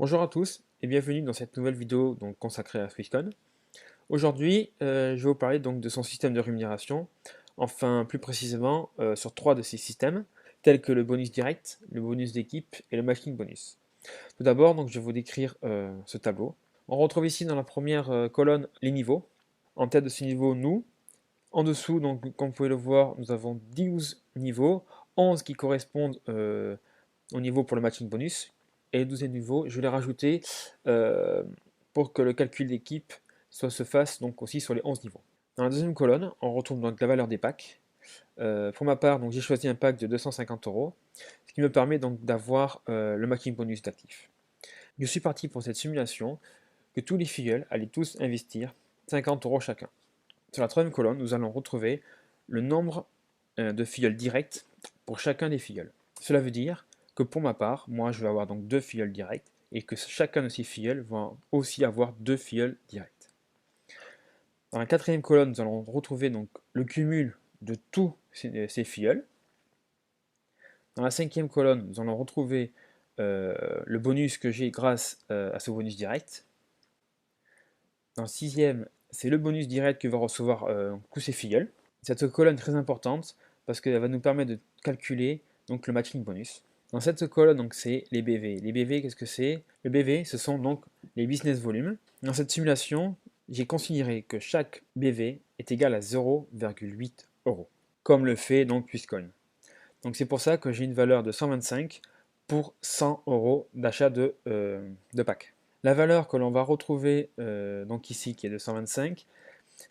Bonjour à tous et bienvenue dans cette nouvelle vidéo consacrée à Swisscon. Aujourd'hui, je vais vous parler de son système de rémunération, enfin plus précisément sur trois de ces systèmes, tels que le bonus direct, le bonus d'équipe et le matching bonus. Tout d'abord, je vais vous décrire ce tableau. On retrouve ici dans la première colonne les niveaux. En tête de ce niveau, nous. En dessous, comme vous pouvez le voir, nous avons 12 niveaux, 11 qui correspondent au niveau pour le matching bonus. Et le 12e niveau, je l'ai rajouté pour que le calcul d'équipe se fasse donc aussi sur les 11 niveaux. Dans la deuxième colonne, on retrouve donc la valeur des packs. Pour ma part, j'ai choisi un pack de 250 €, ce qui me permet donc d'avoir le matching bonus d'actif. Je suis parti pour cette simulation que tous les filleuls allaient tous investir 50 € chacun. Sur la troisième colonne, nous allons retrouver le nombre de filleuls directs pour chacun des filleuls. Cela veut dire que pour ma part, moi je vais avoir donc deux filleuls directs et que chacun de ces filleuls va aussi avoir deux filleuls directs. Dans la quatrième colonne, nous allons retrouver donc le cumul de tous ces filleuls. Dans la cinquième colonne, nous allons retrouver le bonus que j'ai grâce à ce bonus direct. Dans le sixième, c'est le bonus direct que va recevoir tous ces filleuls. Cette colonne est très importante parce qu'elle va nous permettre de calculer donc le matching bonus. Dans cette colonne, c'est les BV. Les BV, qu'est-ce que c'est? Le BV, ce sont donc les business volumes. Dans cette simulation, j'ai considéré que chaque BV est égal à 0,8 €, comme le fait donc Swisscon. Donc c'est pour ça que j'ai une valeur de 125 pour 100 € d'achat de pack. La valeur que l'on va retrouver donc ici, qui est de 125,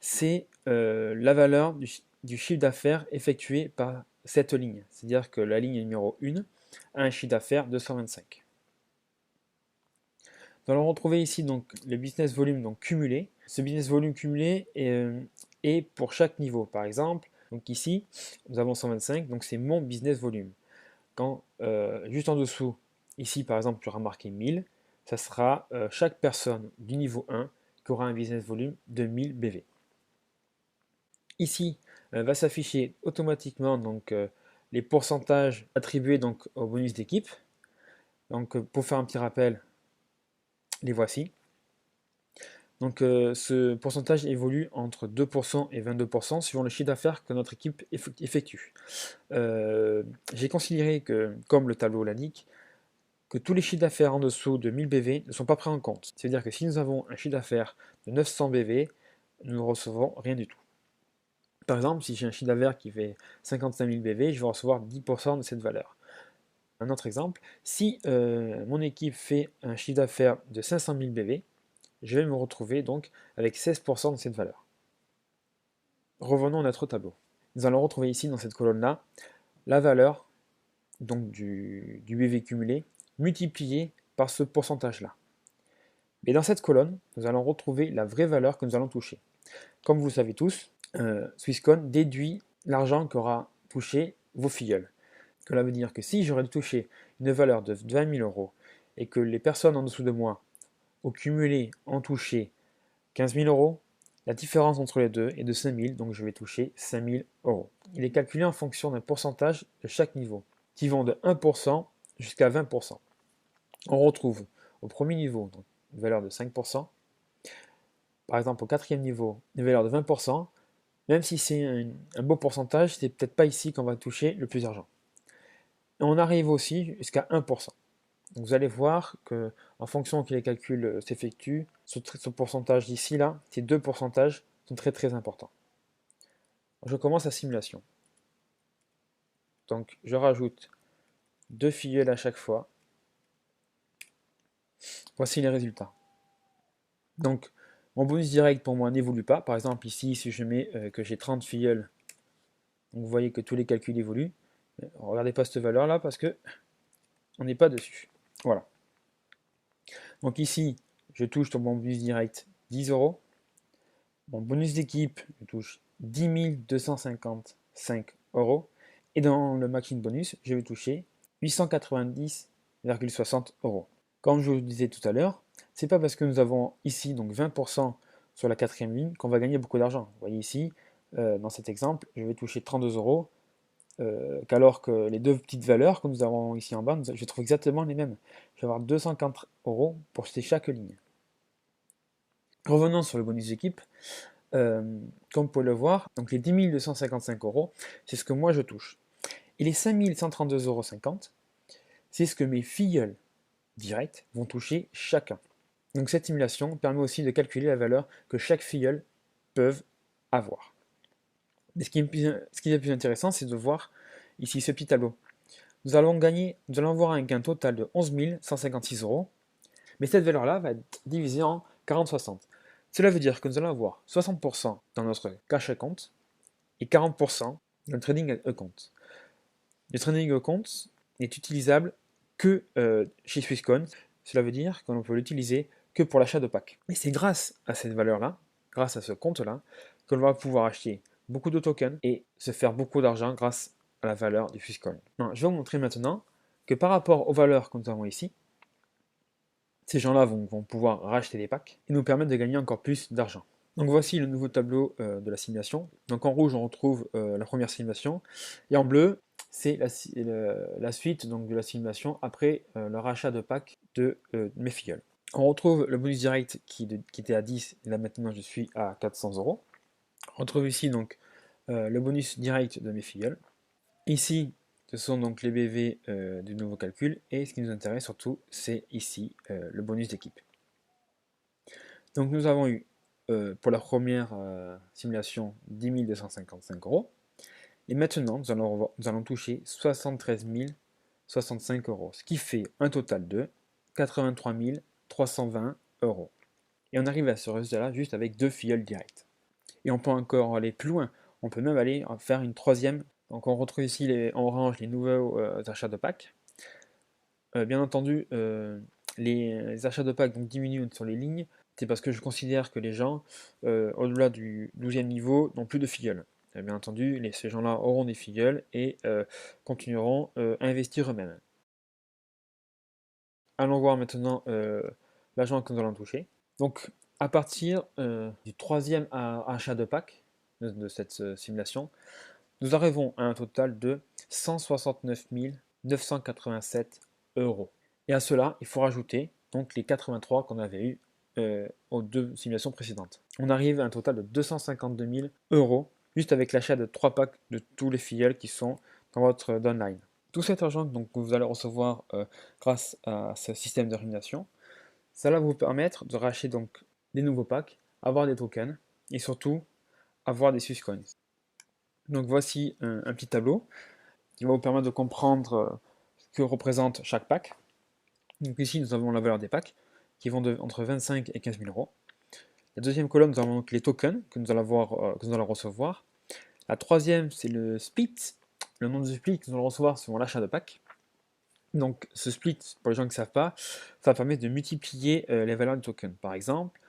c'est la valeur du chiffre d'affaires effectué par cette ligne. C'est-à-dire que la ligne numéro 1 a un chiffre d'affaires de 125. Nous allons retrouver ici donc le business volume cumulé. Ce business volume cumulé est pour chaque niveau. Par exemple, donc ici, nous avons 125, donc c'est mon business volume. Quand juste en dessous, ici par exemple, tu auras marqué 1000, ça sera chaque personne du niveau 1 qui aura un business volume de 1000 BV. Ici, va s'afficher automatiquement les pourcentages attribués au bonus d'équipe. Donc pour faire un petit rappel, les voici. Donc ce pourcentage évolue entre 2% et 22% suivant le chiffre d'affaires que notre équipe effectue. J'ai considéré que, comme le tableau l'indique, que tous les chiffres d'affaires en dessous de 1000 BV ne sont pas pris en compte. C'est-à-dire que si nous avons un chiffre d'affaires de 900 BV, nous ne recevons rien du tout. Par exemple, si j'ai un chiffre d'affaires qui fait 55 000 BV, je vais recevoir 10% de cette valeur. Un autre exemple, si mon équipe fait un chiffre d'affaires de 500 000 BV, je vais me retrouver donc avec 16% de cette valeur. Revenons à notre tableau. Nous allons retrouver ici dans cette colonne-là la valeur donc du BV cumulé multiplié par ce pourcentage-là. Mais dans cette colonne, nous allons retrouver la vraie valeur que nous allons toucher. Comme vous le savez tous, Swisscon déduit l'argent qu'aura touché vos filleuls. Cela veut dire que si j'aurais touché une valeur de 20 000 € et que les personnes en dessous de moi, au cumulé, ont touché 15 000 €, la différence entre les deux est de 5 000, donc je vais toucher 5 000 €. Il est calculé en fonction d'un pourcentage de chaque niveau, qui vont de 1% jusqu'à 20%. On retrouve au premier niveau donc, une valeur de 5%, par exemple au quatrième niveau une valeur de 20%, même si c'est un beau pourcentage, c'est peut-être pas ici qu'on va toucher le plus d'argent. Et on arrive aussi jusqu'à 1%. Donc vous allez voir que en fonction que les calculs s'effectuent, ce pourcentage d'ici là, ces deux pourcentages sont très très importants. Je commence la simulation. Donc je rajoute deux filleuls à chaque fois. Voici les résultats. Donc mon bonus direct pour moi n'évolue pas. Par exemple ici, si je mets que j'ai 30 filleuls, donc vous voyez que tous les calculs évoluent. Regardez pas cette valeur là parce que on n'est pas dessus. Voilà. Donc ici, je touche sur mon bonus direct 10 €. Mon bonus d'équipe, je touche 10 255 €. Et dans le matching bonus, je vais toucher 890,60 €. Comme je vous le disais tout à l'heure, c'est pas parce que nous avons ici donc 20% sur la quatrième ligne qu'on va gagner beaucoup d'argent. Vous voyez ici, dans cet exemple, je vais toucher 32 €. qu'alors que les deux petites valeurs que nous avons ici en bas, je trouve exactement les mêmes. Je vais avoir 240 € pour chaque ligne. Revenons sur le bonus d'équipe. Comme vous pouvez le voir, donc les 10 255 €, c'est ce que moi je touche. Et les 5 132,50 €, c'est ce que mes filleuls directs vont toucher chacun. Donc cette simulation permet aussi de calculer la valeur que chaque filleul peut avoir. Mais ce qui est le plus intéressant, c'est de voir ici ce petit tableau. Nous allons avoir un gain total de 11 156 €, mais cette valeur-là va être divisée en 40-60. Cela veut dire que nous allons avoir 60% dans notre cash account et 40% dans le trading account. Le trading account n'est utilisable que chez Swissquote. Cela veut dire qu'on peut l'utiliser que pour l'achat de packs. Et c'est grâce à cette valeur-là, grâce à ce compte-là, que l'on va pouvoir acheter beaucoup de tokens et se faire beaucoup d'argent grâce à la valeur du Swissquote. Je vais vous montrer maintenant que par rapport aux valeurs que nous avons ici, ces gens-là vont pouvoir racheter des packs et nous permettre de gagner encore plus d'argent. Donc voici le nouveau tableau de la simulation. Donc en rouge, on retrouve la première simulation, et en bleu, c'est la suite donc, de la simulation après le rachat de packs de mes filleuls. On retrouve le bonus direct qui était à 10, et là maintenant je suis à 400 €. On retrouve ici donc le bonus direct de mes filleuls. Ici, ce sont donc les BV du nouveau calcul, et ce qui nous intéresse surtout, c'est ici le bonus d'équipe. Donc nous avons eu pour la première simulation 10 255 €, et maintenant nous allons toucher 73 065 €, ce qui fait un total de 83 320 €. Et on arrive à ce résultat-là juste avec 2 filleuls directs. Et on peut encore aller plus loin, on peut même aller en faire une troisième. Donc on retrouve ici en orange les nouveaux achats de packs. Bien entendu, les achats de packs donc, diminuent sur les lignes, c'est parce que je considère que les gens, au-delà du 12e niveau, n'ont plus de filleuls. Bien entendu, ces gens-là auront des filleuls et continueront à investir eux-mêmes. Allons voir maintenant l'argent que nous allons toucher. Donc, à partir du troisième achat de pack de cette simulation, nous arrivons à un total de 169 987 €. Et à cela, il faut rajouter donc les 83 qu'on avait eu aux deux simulations précédentes. On arrive à un total de 252 000 € juste avec l'achat de 3 packs de tous les filleuls qui sont dans votre downline. Tout cet argent donc, que vous allez recevoir grâce à ce système de rémunération, ça va vous permettre de racheter donc des nouveaux packs, avoir des tokens et surtout avoir des Swisscoins. Donc voici un petit tableau qui va vous permettre de comprendre ce que représente chaque pack. Donc ici nous avons la valeur des packs qui vont entre 25 et 15 000 €. La deuxième colonne, nous avons donc les tokens que nous allons recevoir. La troisième, c'est le split. Le nombre de splits que nous allons recevoir selon l'achat de pack. Donc ce split, pour les gens qui ne savent pas, ça permet de multiplier les valeurs du token. Par exemple,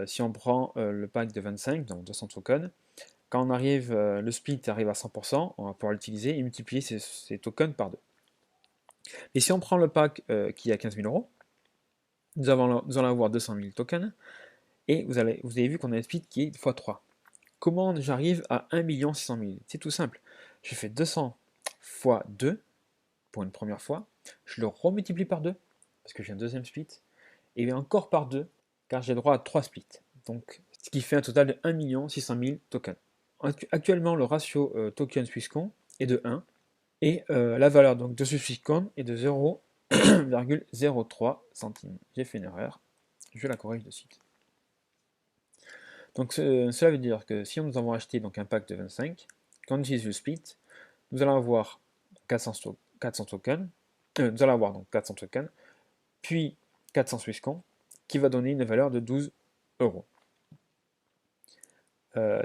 si on prend le pack de 25, donc 200 tokens, quand le split arrive à 100%, on va pouvoir l'utiliser et multiplier ces tokens par 2. Et si on prend le pack qui est à 15 000 €, nous allons avoir 200 000 tokens, et vous avez vu qu'on a un split qui est x3. Comment j'arrive à 1 600 000? C'est tout simple. Je fais 200 fois 2 pour une première fois, je le remultiplie par 2, parce que j'ai un deuxième split, et encore par 2, car j'ai droit à 3 splits. Donc, ce qui fait un total de 1 600 000 tokens. Actuellement, le ratio token Swissquote est de 1, et la valeur donc, de ce Swissquote est de 0,03 centimes. J'ai fait une erreur, je la corrige de suite. Donc cela veut dire que si nous avons acheté donc, un pack de 25, quand on utilise le split, nous allons avoir 400 tokens, nous allons avoir donc 400 tokens, puis 400 Swissquote, qui va donner une valeur de 12 €.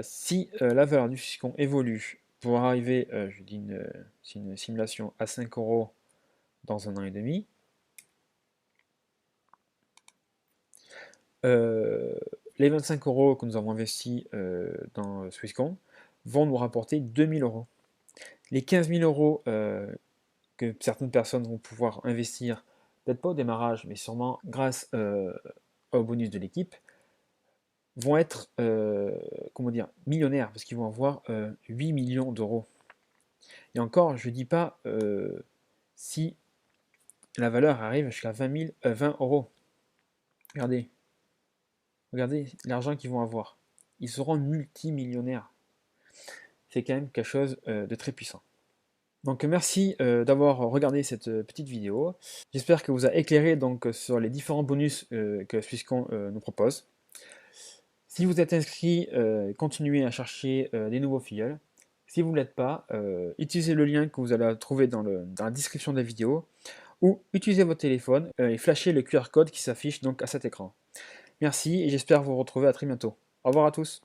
Si la valeur du Swissquote évolue pour arriver, je dis une simulation à 5 € dans 1 an et demi, les 25 € que nous avons investis dans Swissquote vont nous rapporter 2 000 €. Les 15 000 € que certaines personnes vont pouvoir investir, peut-être pas au démarrage, mais sûrement grâce au bonus de l'équipe, vont être millionnaires, parce qu'ils vont avoir 8 millions d'euros. Et encore, je ne dis pas si la valeur arrive jusqu'à 20 euros. Regardez, regardez l'argent qu'ils vont avoir. Ils seront multimillionnaires. C'est quand même quelque chose de très puissant. Donc merci d'avoir regardé cette petite vidéo. J'espère que vous a éclairé donc sur les différents bonus que Swisscom nous propose. Si vous êtes inscrit, continuez à chercher des nouveaux filleuls. Si vous ne l'êtes pas, utilisez le lien que vous allez trouver dans la description de la vidéo ou utilisez votre téléphone et flashez le QR code qui s'affiche donc à cet écran. Merci et j'espère vous retrouver à très bientôt. Au revoir à tous.